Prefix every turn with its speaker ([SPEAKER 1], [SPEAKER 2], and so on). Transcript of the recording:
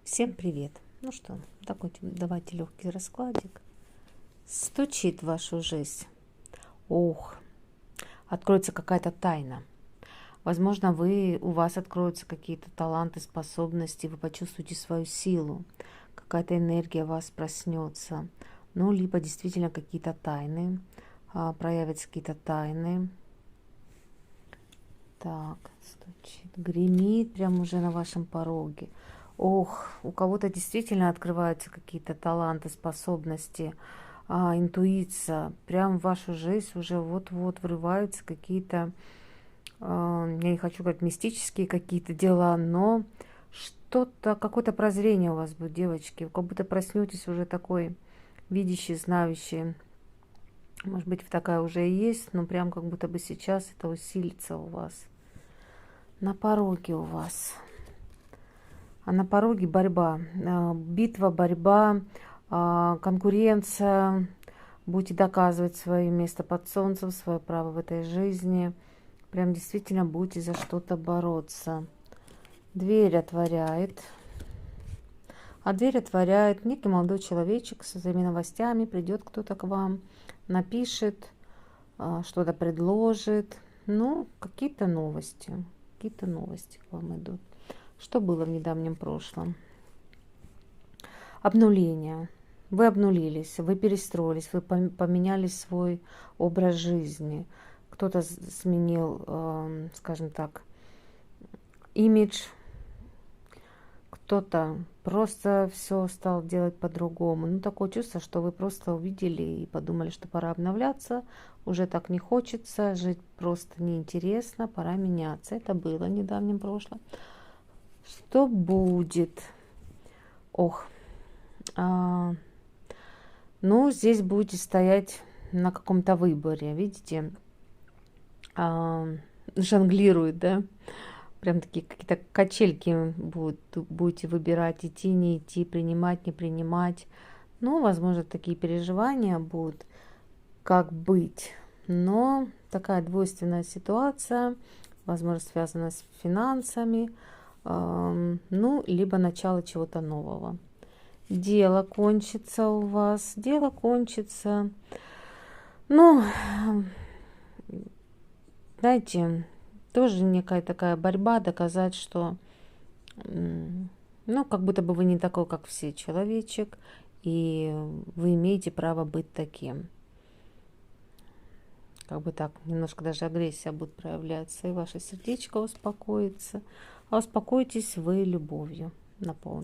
[SPEAKER 1] Всем привет! Ну что, такой давайте легкий раскладик. Стучит в вашу жизнь. Ох, откроется какая-то тайна. Возможно, у вас откроются какие-то таланты, способности, вы почувствуете свою силу. Какая-то энергия в вас проснется. Ну, либо действительно какие-то тайны, проявятся какие-то тайны. Так, стучит, гремит прямо уже на вашем пороге. Ох, у кого-то действительно открываются какие-то таланты, способности, интуиция. Прям в вашу жизнь уже вот-вот врываются какие-то, я не хочу говорить мистические какие-то дела, но что-то, какое-то прозрение у вас будет, девочки. Вы как будто проснетесь уже такой видящий, знающий. Может быть, такая уже и есть, но прям как будто бы сейчас это усилится у вас. На пороге у вас. А на пороге борьба, битва, борьба, конкуренция. Будете доказывать свое место под солнцем, свое право в этой жизни. Прям действительно будете за что-то бороться. Дверь отворяет. А дверь отворяет некий молодой человечек со своими новостями. Придет кто-то к вам, напишет, что-то предложит. Ну, какие-то новости к вам идут. Что было в недавнем прошлом? Обнуление. Вы обнулились, вы перестроились, вы поменяли свой образ жизни. Кто-то сменил, скажем так, имидж, кто-то просто все стал делать по-другому. Ну, такое чувство, что вы просто увидели и подумали, что пора обновляться, уже так не хочется, жить просто неинтересно, пора меняться. Это было в недавнем прошлом. Что будет? Ох, ну, здесь будете стоять на каком-то выборе, видите, жонглирует, да, прям такие какие-то качельки будете выбирать, идти, не идти, принимать, не принимать. Ну, возможно, такие переживания будут, как быть, но такая двойственная ситуация, возможно, связана с финансами, ну, либо начало чего-то нового. Дело кончится у вас, дело кончится. Ну, знаете, тоже некая такая борьба доказать, что, ну, как будто бы вы не такой, как все человечек, и вы имеете право быть таким. Как бы так, немножко даже агрессия будет проявляться, и ваше сердечко успокоится. А успокойтесь вы любовью наполненной.